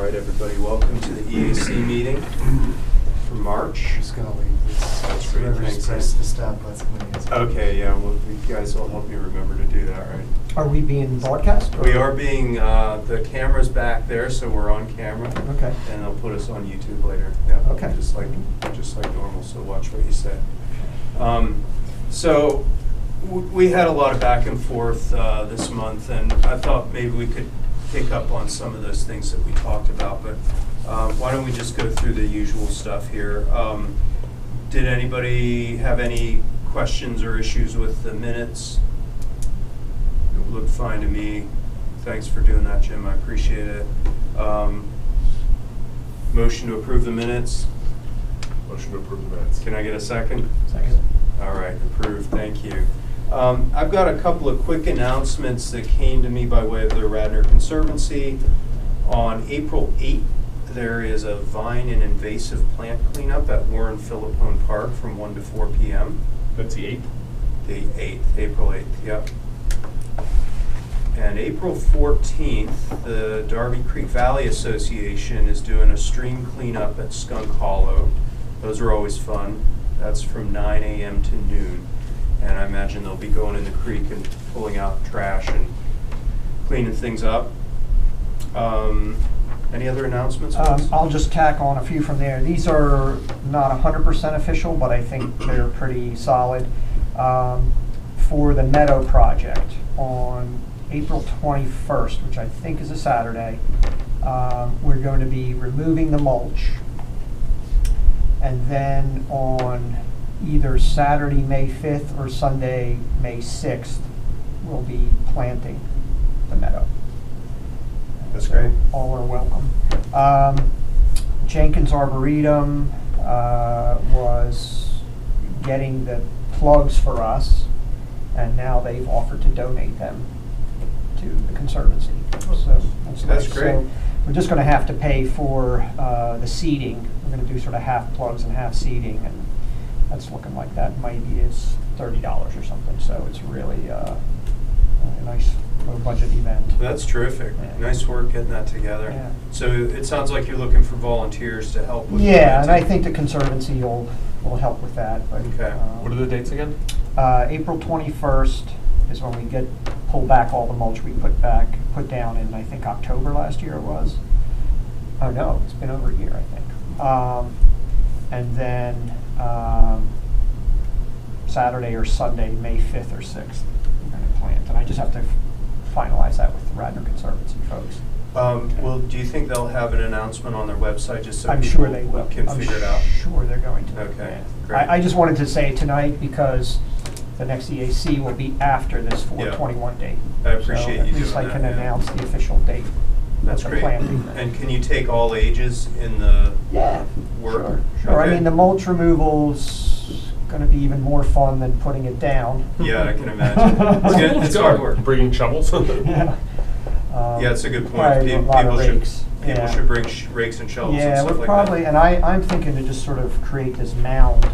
right, everybody, welcome to the EAC meeting for March. Just gonna leave this. That's great, Whoever's thanks. pressed the stop button when he gets. Okay, yeah, well, you guys will help me remember to do that, right? Are we being broadcast? Or? We are being, the camera's back there, so we're on camera. Okay. And they'll put us on YouTube later. Yeah, Okay. Just like normal, so watch what you say. So we had a lot of back and forth this month, and I thought maybe we could pick up on some of those things that we talked about, but why don't we just go through the usual stuff here. Did anybody have any questions or issues with the minutes? It looked fine to me. Thanks for doing that, Jim, I appreciate it. Motion to approve the minutes? Motion to approve the minutes. Can I get a second? Second. All right, approved, thank you. I've got a couple of quick announcements that came to me by way of the Radnor Conservancy. On April 8th, there is a vine and invasive plant cleanup at Warren Philippone Park from 1 to 4 p.m. That's the 8th? The 8th, April 8th, yep. And April 14th, the Darby Creek Valley Association is doing a stream cleanup at Skunk Hollow. Those are always fun. That's from 9 a.m. to noon. And I imagine they'll be going in the creek and pulling out trash and cleaning things up. Any other announcements? I'll just tack on a few from there. These are not 100% official, but I think they're pretty solid. For the Meadow Project on April 21st, which I think is a Saturday, we're going to be removing the mulch. And then on either Saturday, May 5th or Sunday, May 6th, we'll be planting the meadow. That's great. All are welcome. Jenkins Arboretum was getting the plugs for us, and now they've offered to donate them to the Conservancy. So that's nice. Great. So we're just going to have to pay for the seeding. We're going to do sort of half plugs and half seeding, and that's looking like that maybe is $30 or something. So it's really a nice low budget event. That's terrific. Yeah. Nice work getting that together. Yeah. So it sounds like you're looking for volunteers to help with Yeah, and I planting. think the Conservancy will help with that. But, Okay. What are the dates again? April 21st is when we pull back all the mulch we put down in, I think, October last year it was. Oh no, it's been over a year, I think. And then Saturday or Sunday, May 5th or 6th, we're going to plant. And I just have to finalize that with the Radnor Conservancy folks. Well, do you think they'll have an announcement on their website just so I'm people sure they will. can figure it out? I'm sure they're going to. Okay, Yeah. great. I just wanted to say tonight because the next EAC will be after this 4/21 date. I appreciate so you at least doing I that, can yeah. announce the official date. That's of the great. planting. And can you take all ages in the Yeah, work? sure. Okay. I mean, the mulch removal's going to be even more fun than putting it down. Yeah, I can imagine. It's hard work. Bringing shovels. Yeah. Yeah, it's a good point. Probably a lot of rakes. People Yeah. should bring rakes and shovels and Yeah, stuff we're like probably, that. and I'm thinking to just sort of create this mound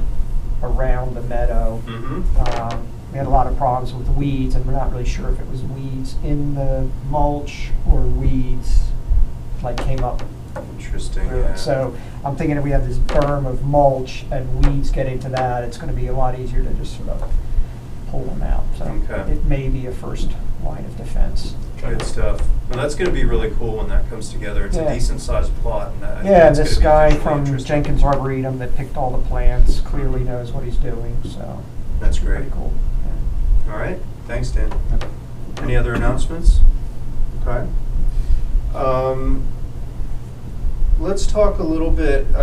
around the meadow. Mm-hmm. We had a lot of problems with weeds, and we're not really sure if it was weeds in the mulch or weeds like came up Interesting, through yeah. it. So I'm thinking if we have this berm of mulch and weeds get into that, it's going to be a lot easier to just sort of pull them out. So Okay. it may be a first line of defense. Good stuff. Well, that's going to be really cool when that comes together. It's Yeah. a decent sized plot. And I think Yeah, it's this gonna be guy visually from interesting. Jenkins Arboretum that picked all the plants clearly knows what he's doing. So That's it's great. pretty cool. All right. Thanks, Dan. Yeah. Any other announcements? Okay. Let's talk a little bit. I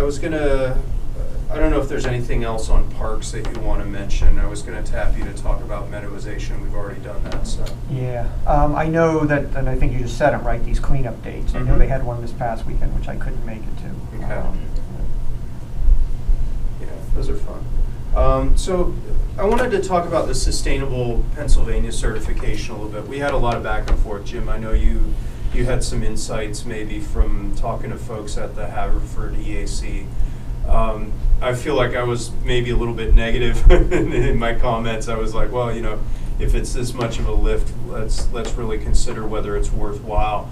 don't know if there's anything else on parks that you want to mention. I was going to tap you to talk about meadowization. We've already done that, so. Yeah, I know that, and I think you just said it right, these cleanup dates. I know Mhm. they had one this past weekend, which I couldn't make it to. Okay. Yeah, those are fun. So I wanted to talk about the Sustainable Pennsylvania certification a little bit. We had a lot of back and forth, Jim. I know you had some insights maybe from talking to folks at the Haverford EAC. I feel like I was maybe a little bit negative in my comments. I was like, well, if it's this much of a lift, let's really consider whether it's worthwhile.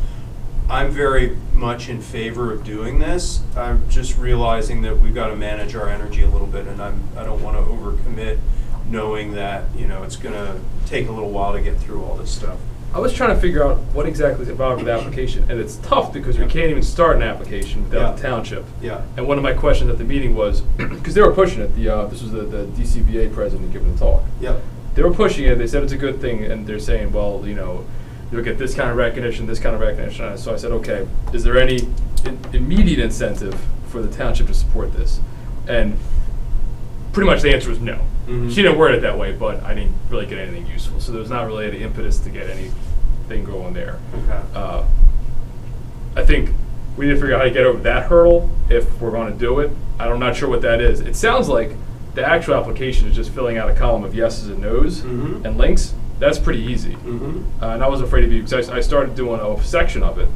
I'm very much in favor of doing this. I'm just realizing that we've got to manage our energy a little bit, and I don't want to overcommit, knowing that, you know, it's going to take a little while to get through all this stuff. I was trying to figure out what exactly is involved with the application, and it's tough because we can't even start an application without the township. Yeah. And one of my questions at the meeting was, because they were pushing it, this was the DCBA president giving the talk. Yep. They were pushing it, they said it's a good thing, and they're saying, well, you know, you'll get this kind of recognition, this kind of recognition. And so I said, okay, is there any immediate incentive for the township to support this? And pretty much the answer was no. Mhm. She didn't word it that way, but I didn't really get anything useful. So there was not really any impetus to get anything going there. Okay. I think we need to figure out how to get over that hurdle if we're going to do it. I'm not sure what that is. It sounds like the actual application is just filling out a column of yeses and nos Mhm. and links. That's pretty easy. Mm-hmm. And I was afraid of you because I started doing a section of it.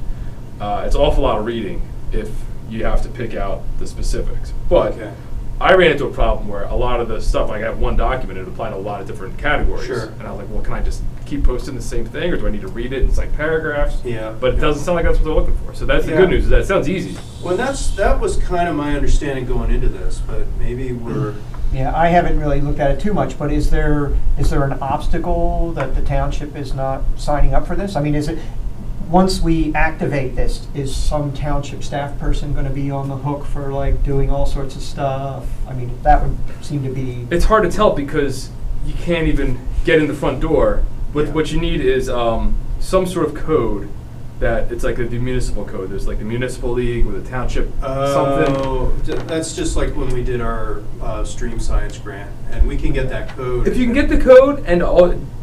It's an awful lot of reading if you have to pick out the specifics. But Okay. I ran into a problem where a lot of the stuff, like I have one document, it applied to a lot of different categories. Sure. And I was like, well, can I just keep posting the same thing, or do I need to read it? It's like paragraphs. Yeah. But it doesn't sound like that's what they're looking for. So that's the Yeah. good news, is that it sounds easy. Well, that was kind of my understanding going into this, but maybe we're. Yeah, I haven't really looked at it too much, but is there an obstacle that the township is not signing up for this? I mean, is it, once we activate this, is some township staff person going to be on the hook for like doing all sorts of stuff? I mean, that would seem to be. It's hard to tell because you can't even get in the front door. Yeah. What you need is some sort of code that it's like the municipal code. There's like the municipal league with a township something. Oh, that's just like when we did our stream science grant, and we can get that code. If you can get the code and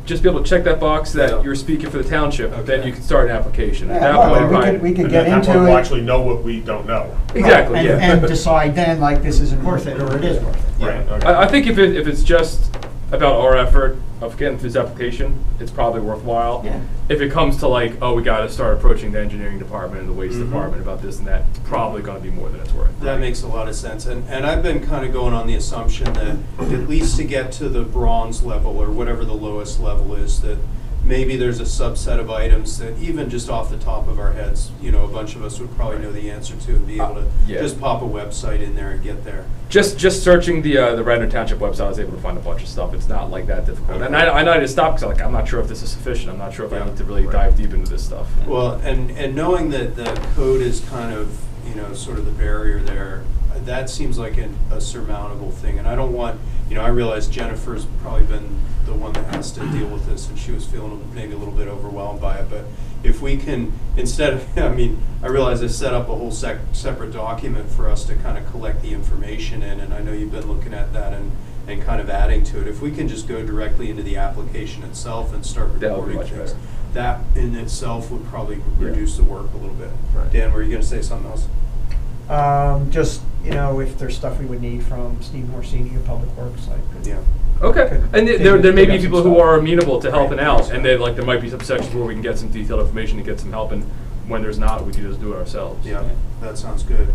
just be able to check that box that Yeah. you're speaking for the township, Okay. then you can start an application. At Yeah, that well, point, we probably- could get And at that into point, we'll it. actually know what we don't know. Exactly, and, yeah. and decide then like this isn't worth it or it is worth it. Yeah. Right, okay. I think if it's just about our effort of getting through this application, it's probably worthwhile. Yeah. If it comes to like, oh, we got to start approaching the engineering department and the waste Mhm. department about this and that, it's probably going to be more than it's worth. That makes a lot of sense, and I've been kind of going on the assumption that at least to get to the bronze level or whatever the lowest level is, that maybe there's a subset of items that even just off the top of our heads, you know, a bunch of us would probably know the answer to and be able to Yeah. just pop a website in there and get there. Just searching the Radnor Township website, I was able to find a bunch of stuff. It's not like that difficult. Okay. And I know I just stopped because I'm not sure if this is sufficient. I'm not sure if I Yeah. need to really Right. dive deep into this stuff. Well, and knowing that the code is kind of, you know, sort of the barrier there, that seems like a surmountable thing. And I don't want, you know, I realize Jennifer's probably been the one that has to deal with this, and she was feeling maybe a little bit overwhelmed by it. But if we can, instead of, I mean, I realize I set up a whole separate document for us to kind of collect the information in, and I know you've been looking at that and kind of adding to it. If we can just go directly into the application itself and start That would be recording much things, better. that in itself would probably Yeah. reduce the work a little bit. Right. Dan, were you going to say something else? Just, you know, if there's stuff we would need from Steve Morsini of Public Works, I could. Yeah. Okay. And Dig- there may dig be up some people who stuff. are amenable to helping Right. out, and then like there might be some sections where we can get some detailed information to get some help, and when there's not, we can just do it ourselves. Yeah, that sounds good.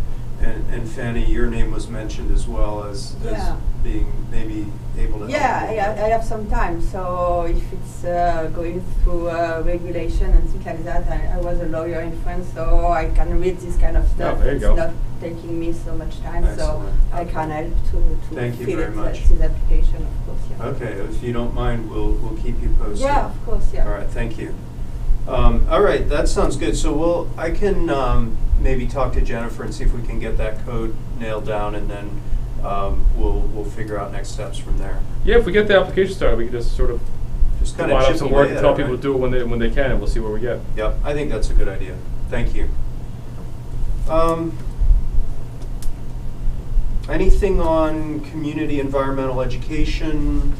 And Fanny, your name was mentioned as well as Yeah. being maybe able to Yeah, help. I have some time, so if it's going through regulation and things like that, I was a lawyer in France, so I can read this kind of stuff. there you It's go. not taking me so much time, so Excellent. I can help to Thank you fill very it, much. this application, of course, yeah. Okay, if you don't mind, we'll keep you posted. Yeah, of course, yeah. All right, thank you. All right, that sounds good. So I can maybe talk to Jennifer and see if we can get that code nailed down, and then we'll figure out next steps from there. Yeah, if we get the application started, we can just sort of Just kind of divide up chip some away work at and it, tell people right? to do it when they can, and we'll see where we get. Yep, I think that's a good idea. Thank you. Anything on community environmental education?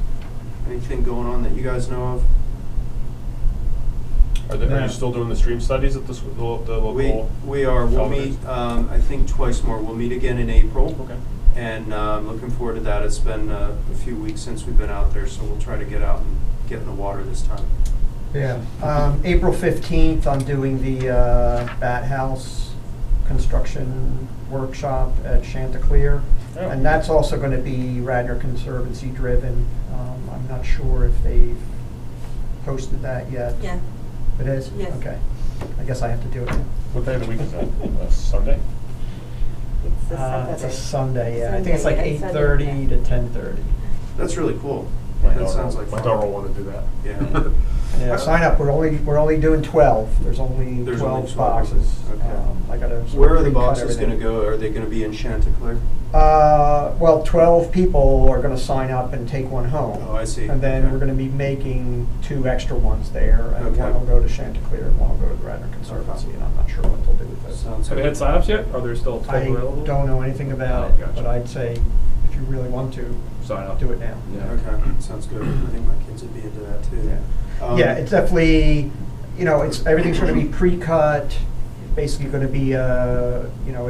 Anything going on that you guys know of? Are Yeah. you still doing the stream studies at the local? We are. We'll meet, I think, twice more. We'll meet again in April. Okay. And I'm looking forward to that. It's been a few weeks since we've been out there, so we'll try to get out and get in the water this time. Yeah. April 15th, I'm doing the Bat House construction workshop at Chanticleer. Oh. And that's also going to be Radnor Conservancy driven. I'm not sure if they've posted that yet. Yeah. It is? Yes. Okay. I guess I have to do it now. What day of the week is that? Sunday? It's a Saturday. It's a Sunday, yeah. I think it's like Sunday, yeah, 8:30 to 10:30. That's really cool. My That sounds like my fun. daughter will want to do that. Yeah. Yeah, sign up. We're only doing 12. There's only There's 12 only 12. boxes. Okay. I gotta. Where are the pre-cut boxes going to everything. go? Are they going to be in Chanticleer? Well, 12 people are going to sign up and take one home. Oh, I see. And then Okay. we're going to be making 2 extra ones there, and Okay. one will go to Chanticleer and one will go to the Radnor Conservancy, and I'm not sure what they'll do with those. Sounds Have they good. had signups yet? Are there still 12 I available? don't know anything about Oh, it, gotcha. but I'd say if you really want to, Sign up. do it now. Yeah. Okay, sounds good. I think my kids would be into that too. Yeah. Yeah, it's definitely, everything's going to be pre-cut. Basically going to be a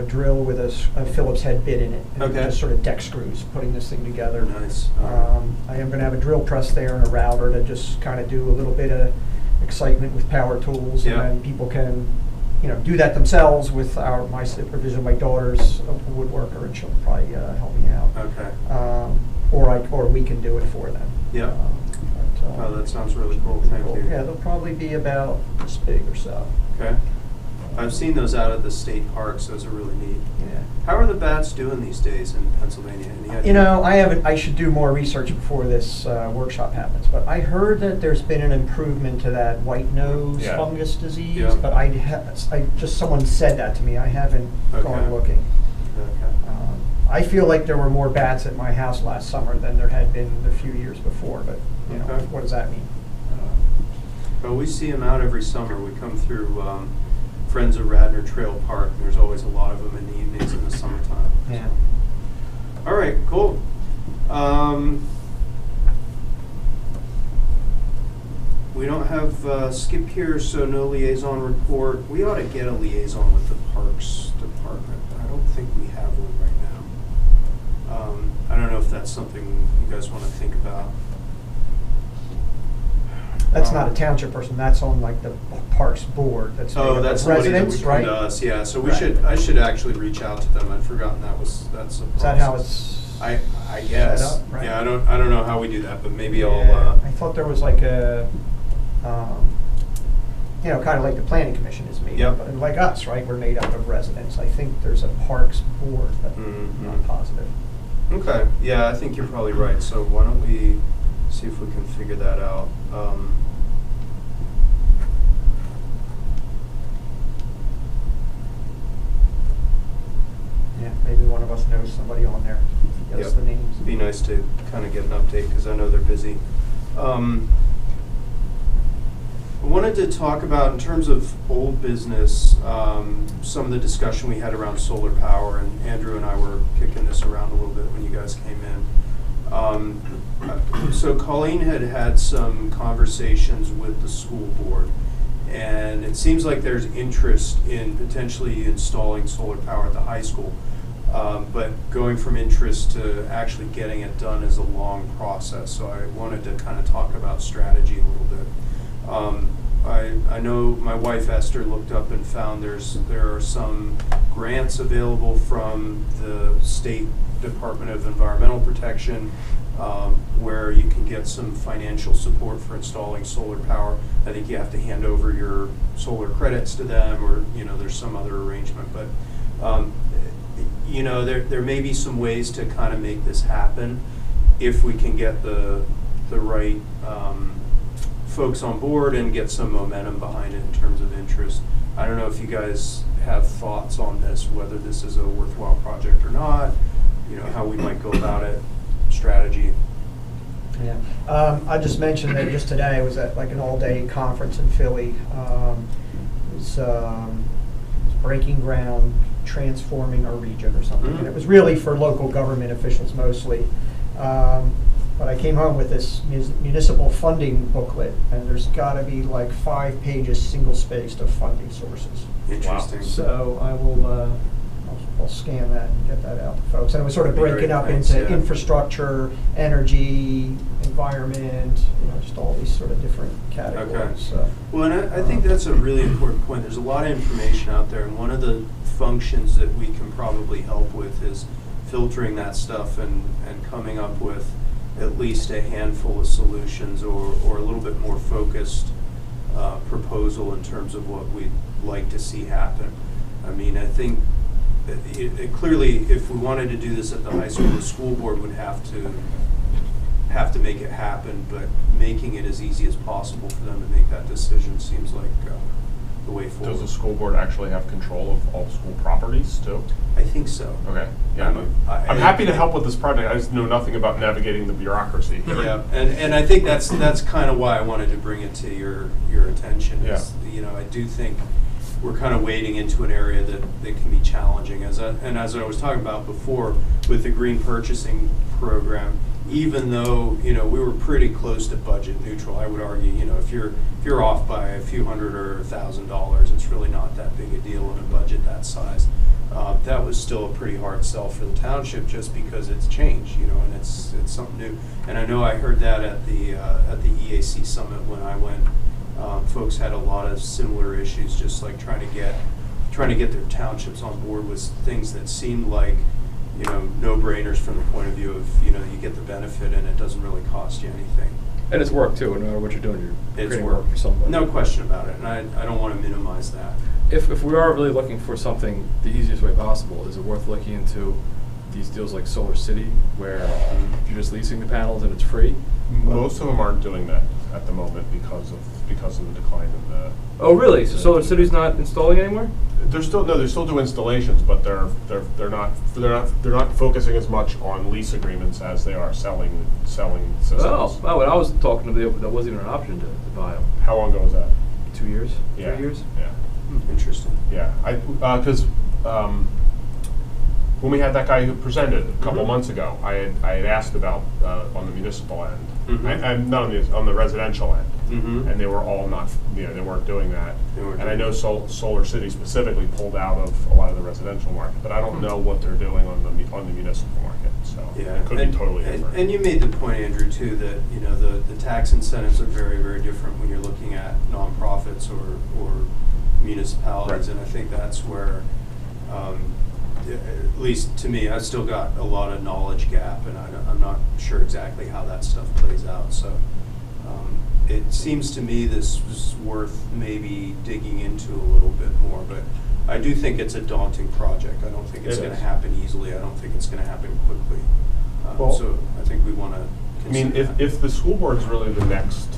drill with a Phillips head bit in it. And Okay. just sort of deck screws, putting this thing together. Nice. All right. I am going to have a drill press there and a router to just kind of do a little bit of excitement with power tools. Yeah. And then people can, do that themselves with my supervision. My daughter's a woodworker, and she'll probably help me out. Okay. Or we can do it for them. Yeah. Oh, that sounds really cool. Thank you. Yeah, they'll probably be about this big or so. Okay. I've seen those out at the state parks. Those are really neat. Yeah. How are the bats doing these days in Pennsylvania? Any idea? I should do more research before this workshop happens, but I heard that there's been an improvement to that white nose Yeah. fungus disease, Yeah. but someone said that to me. I haven't Okay. gone looking. Okay. I feel like there were more bats at my house last summer than there had been the few years before, but, Okay. what does that mean? Well, we see them out every summer. We come through Friends of Radnor Trail Park. And there's always a lot of them in the evenings in the summertime. Yeah. All right, cool. We don't have Skip here, so no liaison report. We ought to get a liaison with the Parks Department. I don't think we have one right now. I don't know if that's something you guys want to think about. That's not a township person, that's on like the Parks Board, that's made Oh, up that's of somebody that residents, would come right? to us, yeah, so Right. I should actually reach out to them. I'd forgotten that's a process. Is that how it's? I guess. set up, right? Yeah, I don't know how we do that, but maybe Yeah, I'll, I thought there was like a, kind of like the planning commission is made up, Yep. and like us, right? We're made up of residents. I think there's a Parks Board, but I'm Mhm. not positive. okay, yeah, I think you're probably right, so why don't we see if we can figure that out. Yeah, maybe one of us knows somebody on there. Give us Yep. the names. It'd be nice to kind of get an update, because I know they're busy. I wanted to talk about, in terms of old business, some of the discussion we had around solar power, and Andrew and I were kicking this around a little bit when you guys came in. So Colleen had some conversations with the school board, and it seems like there's interest in potentially installing solar power at the high school. But going from interest to actually getting it done is a long process, so I wanted to kind of talk about strategy a little bit. I know my wife Esther looked up and found there are some grants available from the State Department of Environmental Protection, where you can get some financial support for installing solar power. I think you have to hand over your solar credits to them, or there's some other arrangement, but there may be some ways to kind of make this happen if we can get the right folks on board and get some momentum behind it in terms of interest. I don't know if you guys have thoughts on this, whether this is a worthwhile project or not, how we might go about it, strategy. Yeah. I just mentioned that just today I was at like an all-day conference in Philly. It was breaking ground, transforming our region or something. Mhm. And it was really for local government officials mostly. But I came home with this municipal funding booklet, and there's got to be like 5 pages single-spaced of funding sources. Interesting. So I will, I'll scan that and get that out to folks. And it was sort of That'd be breaking great. up Thanks, into yeah. infrastructure, energy, environment, just all these sort of different categories. Okay. So, Well, and I think that's a really important point. There's a lot of information out there, and one of the functions that we can probably help with is filtering that stuff and coming up with at least a handful of solutions, or a little bit more focused proposal in terms of what we'd like to see happen. I mean, I think it clearly, if we wanted to do this at the high school, the school board would have to make it happen, but making it as easy as possible for them to make that decision seems like the way forward. Does the school board actually have control of all school properties too? I think so. Okay. Yeah. I'm happy to help with this project. I just know nothing about navigating the bureaucracy here. Yeah, and I think that's kind of why I wanted to bring it to your attention. Is, you know, I do think we're kind of wading into an area that can be challenging. As I was talking about before with the green purchasing program, even though, you know, we were pretty close to budget neutral, I would argue, you know, if you're off by a few $100 or $1,000, it's really not that big a deal in a budget that size. That was still a pretty hard sell for the township, just because it's changed, you know, and it's something new. And I know I heard that at the EAC summit when I went. Folks had a lot of similar issues, just like trying to get their townships on board with things that seemed like, you know, no-brainers from the point of view of, you know, you get the benefit and it doesn't really cost you anything. And it's work too, no matter what you're doing, you're It's creating work for somebody. No question about it, and I don't want to minimize that. If we are really looking for something the easiest way possible, is it worth looking into these deals like Solar City, where you're just leasing the panels and it's free? Most of them aren't doing that at the moment because of the decline in the. Oh, really? So Solar City's not installing anymore? They still do installations, but they're not focusing as much on lease agreements as they are selling systems. Oh, when I was talking to them, that wasn't even an option to buy them. How long ago was that? 2 years? Yeah. 3 years? Yeah. Interesting. Yeah, because when we had that guy who presented a couple months ago, I had asked about on the municipal end, and not on the residential end, and they were all not, you know, they weren't doing that. And I know Solar City specifically pulled out of a lot of the residential market, but I don't know what they're doing on the municipal market. So Yeah, it could be totally different. And you made the point, Andrew, too, that, you know, the tax incentives are very, very different when you're looking at nonprofits or municipalities, and I think that's where, at least to me, I've still got a lot of knowledge gap, and I'm not sure exactly how that stuff plays out. So it seems to me this is worth maybe digging into a little bit more, but I do think it's a daunting project. I don't think it's going to happen easily. I don't think it's going to happen quickly. So I think we want to consider that. If the school board is really the next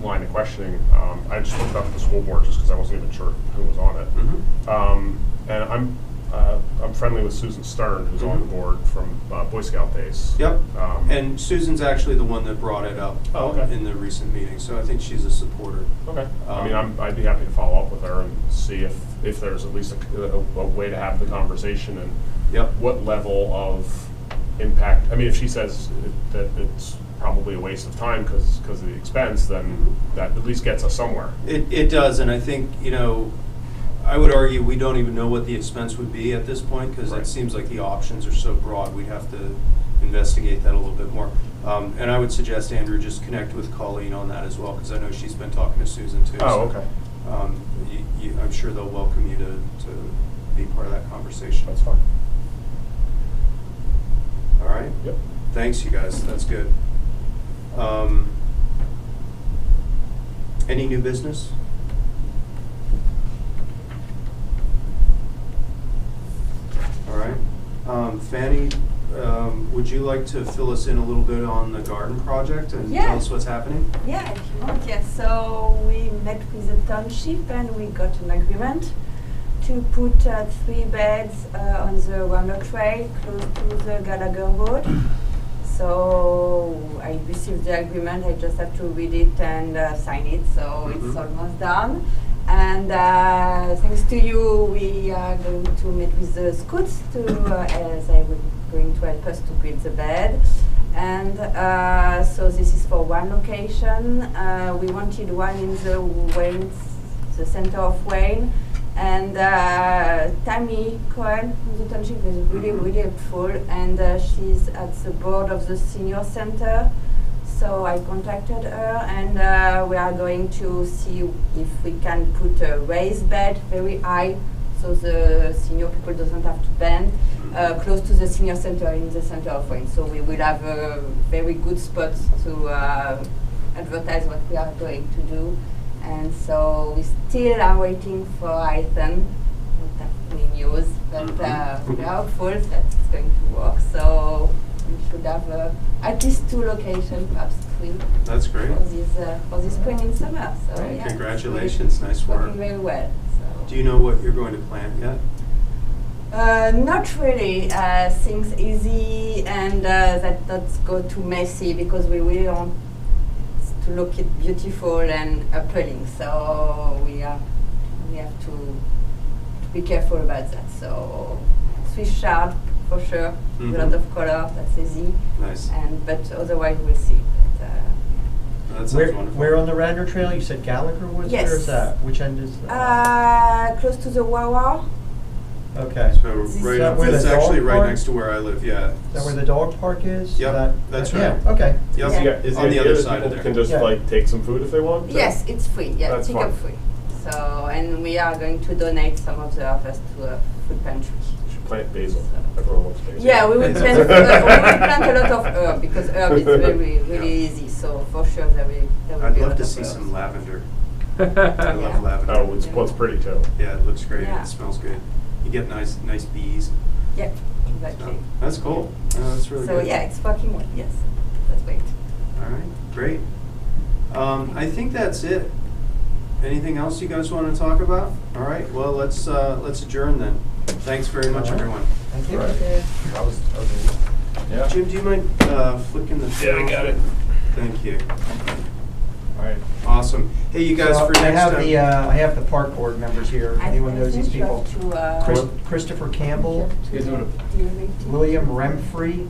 line of questioning, I just looked up the school board just because I wasn't even sure who was on it. And I'm friendly with Susan Stern, who's on the board from Boy Scout days. Yep. And Susan's actually the one that brought it up in the recent meeting, so I think she's a supporter. Okay. I mean, I'd be happy to follow up with her and see if there's at least a way to have the conversation and what level of impact. I mean, if she says that it's probably a waste of time because of the expense, then that at least gets us somewhere. It does, and I think, you know, I would argue we don't even know what the expense would be at this point, because it seems like the options are so broad. We'd have to investigate that a little bit more. And I would suggest, Andrew, just connect with Colleen on that as well, because I know she's been talking to Susan too. Oh, okay. I'm sure they'll welcome you to be part of that conversation. That's fine. All right? Yep. Thanks, you guys. That's good. Any new business? All right. Fanny, would you like to fill us in a little bit on the garden project and tell us what's happening? Yeah, if you want, yes. So we met with the township and we got an agreement to put 3 beds on the Radnor trail close to the Gallagher Road. So I received the agreement, I just have to read it and sign it, so it's almost done. And thanks to you, we are going to meet with the scouts as they were going to help us to build the bed. And so this is for one location. We wanted one in the center of Wayne. And Tammy Cohen from the township is really, really helpful, and she's at the board of the senior center. So I contacted her, and we are going to see if we can put a raised bed very high, so the senior people doesn't have to bend, close to the senior center in the center of Wayne. So we will have a very good spot to advertise what we are going to do. And so we still are waiting for Ethan. Don't have any news, but we are hopeful that it's going to work. So we should have at least 2 locations, perhaps 3. That's great. For this spring and summer. So Hey, yeah, congratulations, nice it's work. working very well. So. Do you know what you're going to plant yet? Not really. Things easy and that not go too messy because we really want to look it beautiful and appealing. So we have to be careful about that. So Swiss chard for sure, a lot of color. That's easy. Nice. But otherwise we'll see. But, That sounds Where, wonderful. where on the Radnor Trail? You said Gallagher Woods? Yes. Where is that? Which end is that? close to the Wawa. Okay. So right that up, where the it's actually dog right park? next to where I live, yeah. Is that where the dog park is? Yep, that's right. Yeah, okay. Yep, Yeah. Is on the idea other that side of people there. can just Yeah. like take some food if they want? Yes, it's free. Yeah, That's pick up fine. free. So, and we are going to donate some of the harvest to a food pantry. You should plant basil. Everyone wants basil. Yeah, we will Basil. plant a lot of herb because herb is really Yeah. easy. So for sure there will I'd be a love lot to of see herbs. some lavender. I Yeah. love lavender. Oh, it's pretty too. Yeah, it looks great, and Yeah. it smells good. You get nice bees. Yeah, So, exactly. that's cool. That's really So good. yeah, it's working well. Yes, that's great. All right, great. I think that's it. Anything else you guys want to talk about? All right, well, let's adjourn then. Thanks very much, All right. everyone. Thank you. Right. That was Yeah. Jim, do you mind flicking the? Yeah, I got it. Thank you. All right. Awesome. Hey, you guys, So for I next have time. I have the park board members here. Anyone knows these people? To, Christopher Campbell, You guys doing William Remfrey,